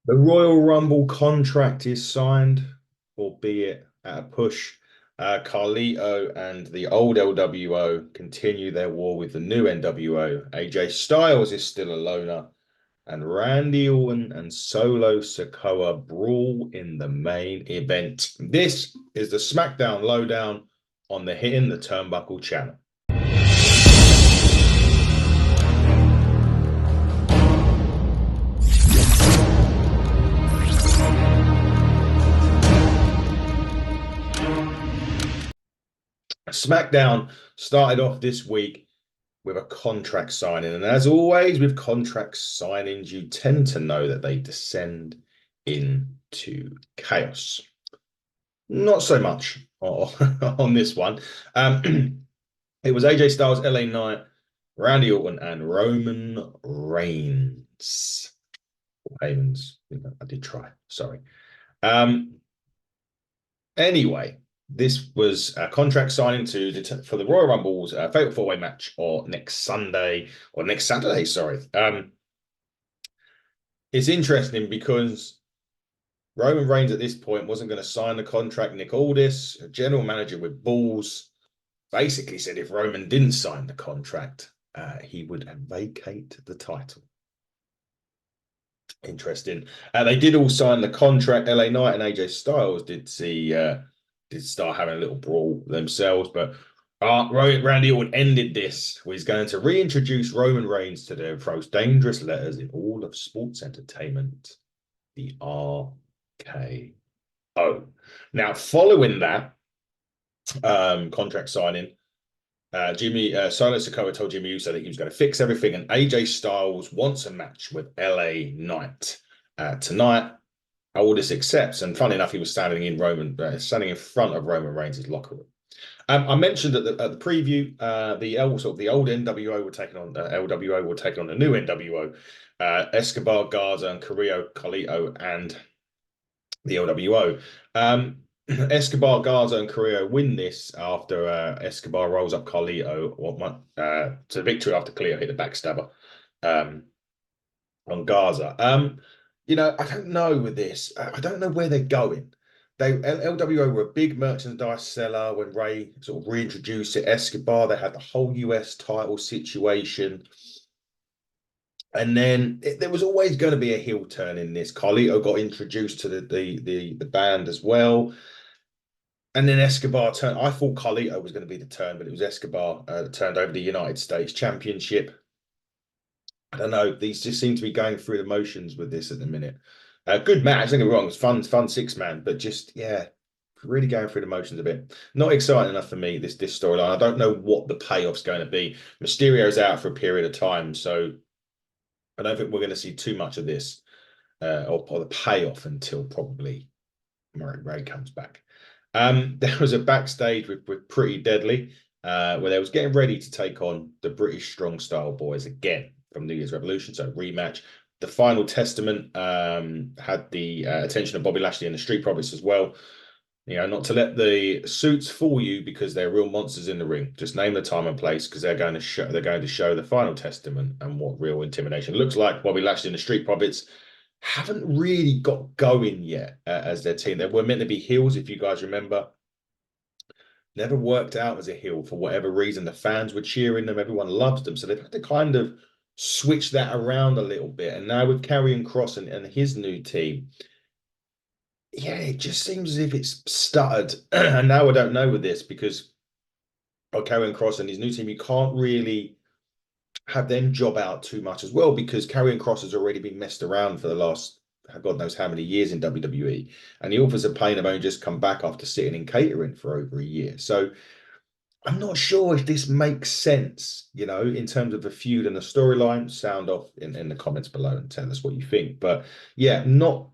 The Royal Rumble contract is signed, albeit at a push. Carlito and the old LWO continue their war with the new NWO. AJ Styles is still a loner, and Randy Orton and Solo Sikoa brawl in the main event. This is the Smackdown Lowdown on the Hitting the Turnbuckle channel. SmackDown started off this week with a contract signing. And as always, with contract signings, you tend to know that they descend into chaos. Not so much on this one. It was AJ Styles, LA Knight, Randy Orton, and Roman Reigns. Heyman's, I did try. Sorry. Um, Anyway, this was a contract signing for the Royal Rumble's Fatal Four-Way match or next Sunday or next Saturday, sorry. It's interesting because Roman Reigns at this point wasn't going to sign the contract. Nick Aldis, a general manager with balls, basically said if Roman didn't sign the contract, he would vacate the title. Interesting. They did all sign the contract. LA Knight and AJ Styles did start having a little brawl themselves, but Randy Orton ended this. He's going to reintroduce Roman Reigns to the most dangerous letters in all of sports entertainment, the RKO. Now, following that contract signing, Solo Sikoa told Jimmy Uso that he was going to fix everything, and AJ Styles wants a match with LA Knight tonight. Aldis accepts, and funny enough, he was standing in front of Roman Reigns' locker room. I mentioned at the preview, the old NWO were taking on LWO were taking on the new NWO, Escobar, Garza, and Carlito, and the LWO. Escobar, Garza, and Carrillo win this after Escobar rolls up Carlito to victory after Carlito hit the backstabber on Garza. I don't know with this. I don't know where they're going. LWO were a big merchandise seller when Ray sort of reintroduced it. Escobar, they had the whole US title situation. And then there was always going to be a heel turn in this. Carlito got introduced to the band as well. And then Escobar turned. I thought Carlito was going to be the turn, but it was Escobar that turned over the United States Championship. I don't know. These just seem to be going through the motions with this at the minute. Good match. Don't get me wrong. It's fun six-man, but just, yeah, really going through the motions a bit. Not exciting enough for me, this storyline. I don't know what the payoff's going to be. Mysterio's out for a period of time, so I don't think we're going to see too much of this or the payoff until probably Ray comes back. There was a backstage with Pretty Deadly where they was getting ready to take on the British Strong Style Boys again from New Year's Revolution, so rematch. The Final Testament had the attention of Bobby Lashley and the Street Profits as well. Not to let the suits fool you because they're real monsters in the ring. Just name the time and place because they're going to show the Final Testament and what real intimidation looks like. Bobby Lashley and the Street Profits haven't really got going yet as their team. They were meant to be heels, if you guys remember. Never worked out as a heel for whatever reason. The fans were cheering them. Everyone loves them. So they've had to kind of switch that around a little bit. And now with Karrion Kross and his new team, yeah, it just seems as if it's stuttered. And now I don't know with this because Karrion Kross and his new team, you can't really have them job out too much as well because Karrion Kross has already been messed around for the last God knows how many years in WWE. And the authors of Pain have only just come back after sitting in catering for over a year. So I'm not sure if this makes sense, in terms of the feud and the storyline. Sound off in the comments below and tell us what you think. But yeah, not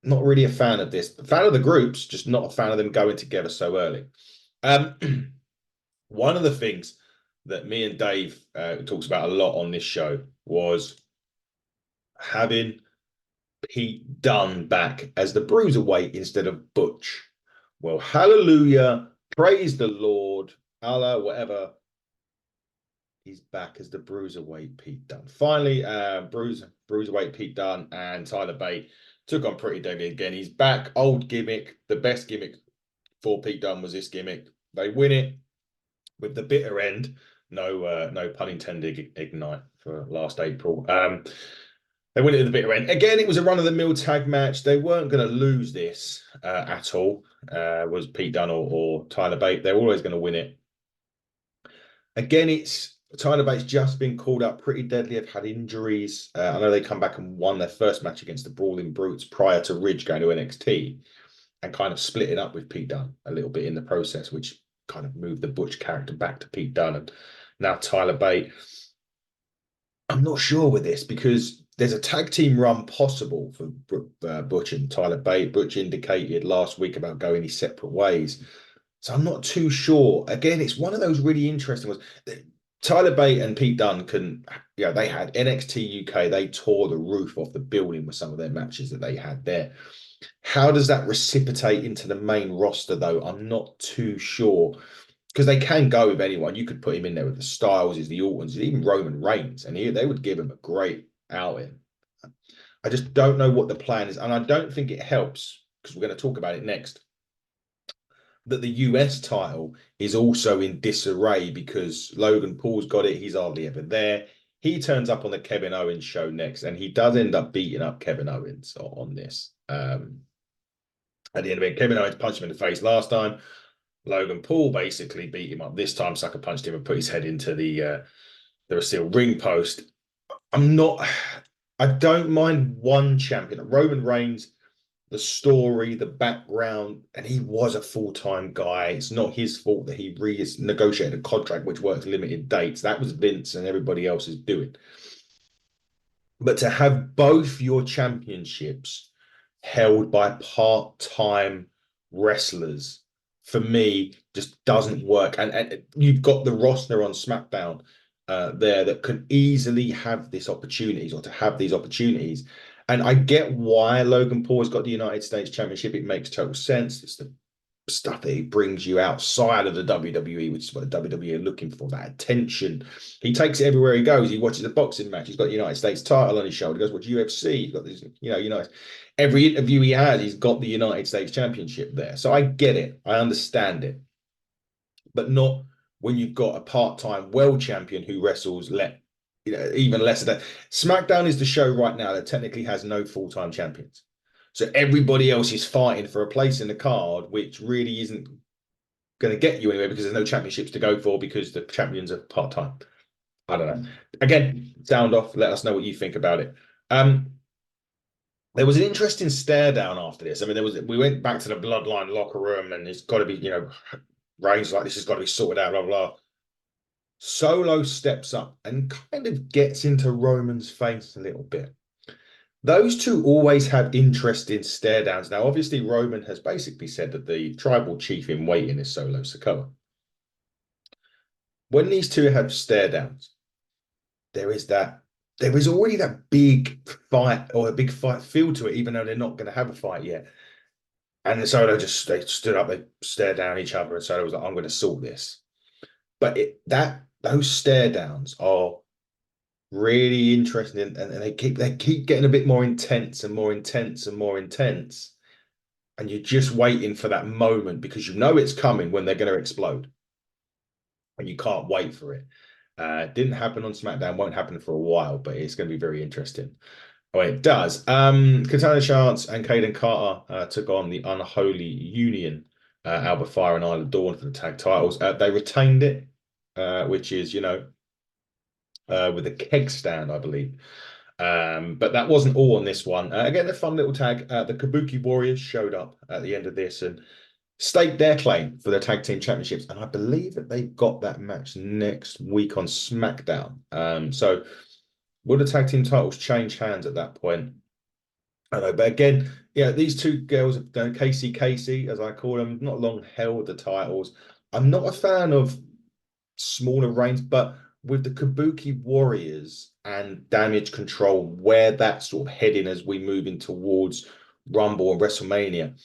really a fan of this. A fan of the groups, just not a fan of them going together so early. One of the things that me and Dave talks about a lot on this show was having Pete Dunne back as the bruiserweight instead of Butch. Well, hallelujah, praise the Lord, Allah, whatever. He's back as the Bruiserweight Pete Dunne. Finally, Bruiserweight Pete Dunne and Tyler Bate took on Pretty Deadly again. He's back, old gimmick. The best gimmick for Pete Dunne was this gimmick. They win it with the bitter end. No pun intended. Ignite for last April. They win it at the bitter end. Again, it was a run-of-the-mill tag match. They weren't going to lose this at all. Was Pete Dunne or Tyler Bate? They're always going to win it. Again, it's Tyler Bates just been called up. Pretty Deadly have had injuries. I know they come back and won their first match against the Brawling Brutes prior to Ridge going to NXT and kind of splitting up with Pete Dunne a little bit in the process, which kind of moved the Butch character back to Pete Dunne. And now Tyler Bate. I'm not sure with this because there's a tag team run possible for Butch and Tyler Bate. Butch indicated last week about going his separate ways. So I'm not too sure. Again, it's one of those really interesting ones. Tyler Bate and Pete Dunne they had NXT UK. They tore the roof off the building with some of their matches that they had there. How does that reciprocate into the main roster, though? I'm not too sure because they can go with anyone. You could put him in there with the Styles, the Ortons, even Roman Reigns, and they would give him a great outing. I just don't know what the plan is, and I don't think it helps because we're going to talk about it next. That the US title is also in disarray because Logan Paul's got it. He's hardly ever there. He turns up on the Kevin Owens show next, and he does end up beating up Kevin Owens on this. At the end of it, Kevin Owens punched him in the face last time. Logan Paul basically beat him up this time. Sucker punched him and put his head into the steel ring post. I don't mind one champion. Roman Reigns, the story, the background, and he was a full-time guy. It's not his fault that he renegotiated a contract which works limited dates. That was Vince and everybody else is doing. But to have both your championships held by part-time wrestlers, for me, just doesn't work. And you've got the roster on SmackDown there that could easily have this opportunities or to have these opportunities. And I get why Logan Paul has got the United States Championship. It makes total sense. It's the stuff that he brings you outside of the WWE, which is what the WWE are looking for, that attention. He takes it everywhere he goes. He watches a boxing match. He's got the United States title on his shoulder. He goes, watch UFC. He's got this, every interview he has, he's got the United States Championship there. So I get it. I understand it. But not when you've got a part-time world champion who wrestles even less of that. SmackDown is the show right now that technically has no full-time champions. So everybody else is fighting for a place in the card, which really isn't going to get you anywhere because there's no championships to go for because the champions are part-time. I don't know. Again, sound off. Let us know what you think about it. There was an interesting stare down after this. I mean, we went back to the Bloodline locker room and it's got to be, Reigns like this has got to be sorted out, blah, blah. Solo steps up and kind of gets into Roman's face a little bit. Those two always have interesting stare downs. Now, obviously, Roman has basically said that the tribal chief in waiting is Solo Sikoa. When these two have stare downs, there is already that big fight or a big fight feel to it, even though they're not going to have a fight yet. And the Solo they stood up, they stared down each other, and Solo was like, I'm going to sort this. But those stare downs are really interesting, and they keep getting a bit more intense and more intense and more intense, and you're just waiting for that moment because you know it's coming when they're going to explode, and you can't wait for it. Didn't happen on SmackDown, won't happen for a while, but it's going to be very interesting. Oh, it does. Katana Chance and Caden Carter took on the Unholy Union, Alba Fire and Isla Dawn for the tag titles. They retained it, which is with a keg stand, I believe. But that wasn't all on this one. Again, a fun little tag. The Kabuki Warriors showed up at the end of this and staked their claim for the tag team championships. And I believe that they've got that match next week on SmackDown. So will the tag team titles change hands at that point? I don't know. But again, these two girls have done Casey, as I call them, not long held the titles. I'm not a fan of smaller reigns, but with the Kabuki Warriors and Damage Control, where that's sort of heading as we move in towards Rumble and WrestleMania,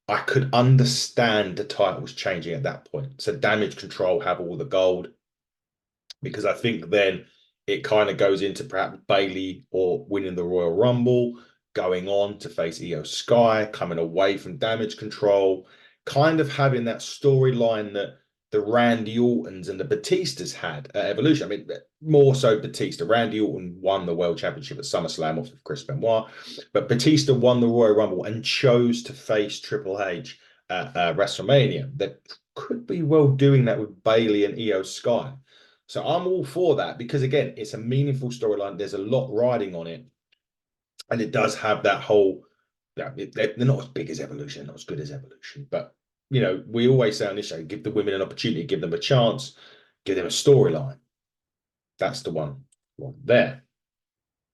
I could understand the titles changing at that point. So Damage Control have all the gold. because I think then it kind of goes into perhaps Bailey or winning the Royal Rumble, going on to face Io Sky, coming away from Damage Control, kind of having that storyline that the Randy Ortons and the Batistas had at Evolution. I mean, more so Batista. Randy Orton won the World Championship at SummerSlam off of Chris Benoit, but Batista won the Royal Rumble and chose to face Triple H at WrestleMania. That could be well doing that with Bailey and Io Sky. So I'm all for that because again, it's a meaningful storyline. There's a lot riding on it, and it does have that whole. Yeah, they're not as big as Evolution, not as good as Evolution, but we always say on this show, give the women an opportunity, give them a chance, give them a storyline. That's the one there.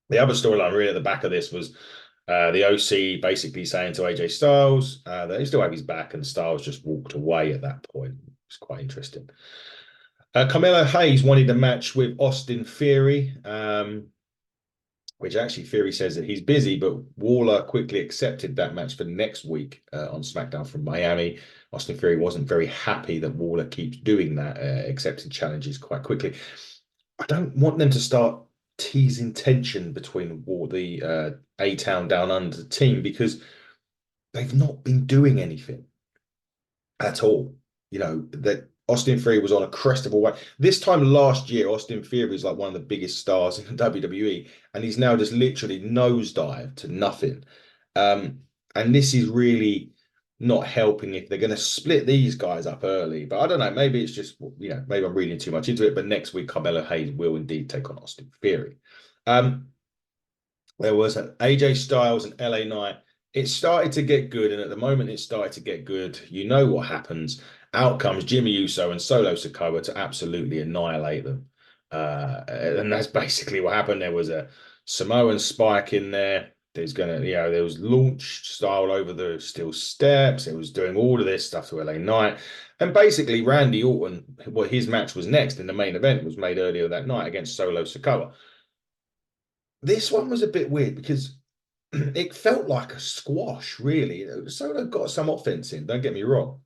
The other storyline really at the back of this was the OC basically saying to AJ Styles that he still have his back, and Styles just walked away at that point. It's quite interesting. Carmelo Hayes wanted a match with Austin Theory, which actually Theory says that he's busy, but Waller quickly accepted that match for next week on SmackDown from Miami. Austin Theory wasn't very happy that Waller keeps doing that, accepting challenges quite quickly. I don't want them to start teasing tension between the A-Town Down Under team because they've not been doing anything at all. That Austin Theory was on a crest of a wave. This time last year, Austin Theory is like one of the biggest stars in WWE, and he's now just literally nosedived to nothing. And this is really not helping if they're going to split these guys up early. But I don't know. Maybe it's just maybe I'm reading too much into it. But next week, Carmelo Hayes will indeed take on Austin Theory. There was an AJ Styles and LA Knight. It started to get good, and at the moment it started to get good. You know what happens. Out comes Jimmy Uso and Solo Sikoa to absolutely annihilate them. And that's basically what happened. There was a Samoan spike in there. There was launch style over the steel steps. It was doing all of this stuff to LA Knight. And basically, Randy Orton, well, his match was next in the main event, was made earlier that night against Solo Sikoa. This one was a bit weird because it felt like a squash, really. Solo got some offense in, don't get me wrong.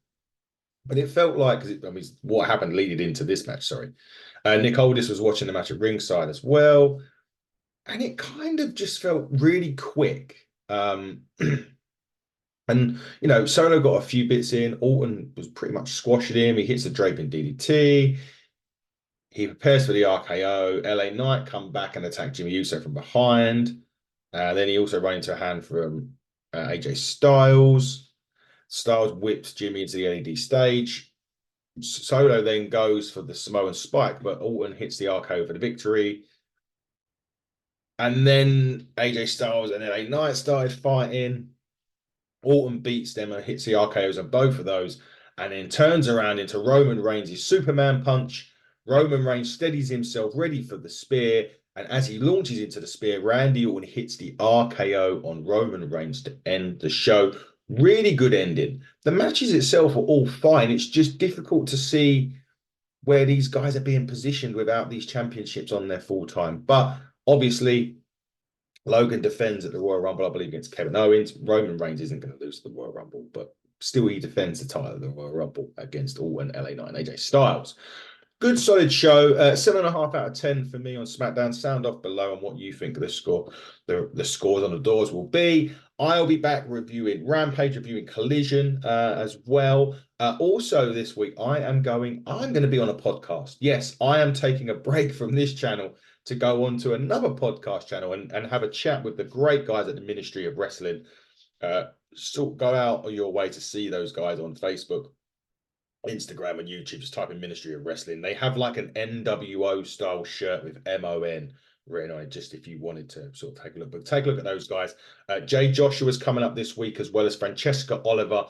But it felt like, what happened leading into this match, sorry. Nick Aldis was watching the match at ringside as well. And it kind of just felt really quick. And, Solo got a few bits in. Orton was pretty much squashing him. He hits the draping DDT. He prepares for the RKO. LA Knight come back and attack Jimmy Uso from behind. Then he also ran into a hand from AJ Styles. Styles whips Jimmy into the LED stage. Solo then goes for the Samoan spike, but Orton hits the RKO for the victory. And then AJ Styles and LA Knight started fighting. Orton beats them and hits the RKOs on both of those, and then turns around into Roman Reigns' Superman punch. Roman Reigns steadies himself, ready for the spear, and as he launches into the spear, Randy Orton hits the RKO on Roman Reigns to end the show. Really good ending. The matches itself are all fine. It's just difficult to see where these guys are being positioned without these championships on their full time. But obviously, Logan defends at the Royal Rumble, I believe, against Kevin Owens. Roman Reigns isn't going to lose the Royal Rumble, but still he defends the title of the Royal Rumble against Orton, LA Knight, and AJ Styles. Good, solid show. 7.5 out of 10 for me on SmackDown. Sound off below on what you think of the score, the scores on the doors will be. I'll be back reviewing Rampage, reviewing Collision as well. Also this week, I'm going to be on a podcast. Yes, I am taking a break from this channel to go on to another podcast channel and have a chat with the great guys at the Ministry of Wrestling. So go out on your way to see those guys on Facebook, Instagram, and YouTube. Just type in Ministry of Wrestling. They have like an NWO style shirt with MON written on it, just if you wanted to sort of take a look. But take a look at those guys. Jay Joshua's coming up this week, as well as Francesca Oliver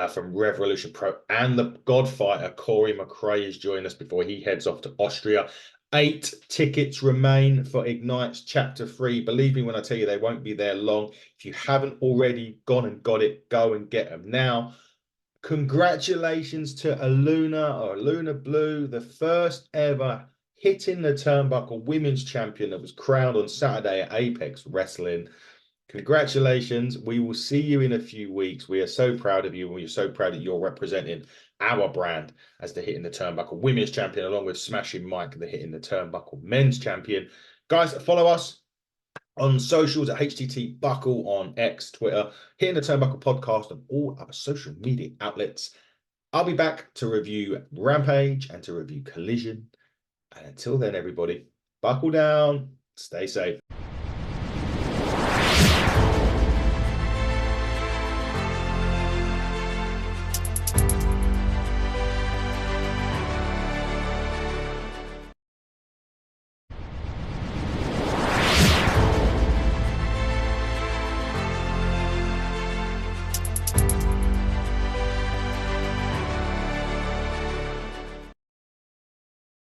from Revolution Pro, and the Godfighter Corey McRae is joining us before he heads off to Austria. 8 tickets remain for Ignite's Chapter 3. Believe me when I tell you, they won't be there long. If you haven't already gone and got it, go and get them now. Congratulations to Aluna Blue, the first ever hitting the turnbuckle women's champion that was crowned on Saturday at Apex Wrestling. Congratulations. We will see you in a few weeks. We are so proud of you, and we are so proud that you're representing our brand as the Hit in the Turnbuckle Women's Champion, along with Smashing Mike, the Hit in the Turnbuckle Men's Champion. Guys, follow us on socials at HTT Buckle on X, Twitter, Hit in the Turnbuckle Podcast, and all other social media outlets. I'll be back to review Rampage and to review Collision. And until then, everybody, buckle down, stay safe.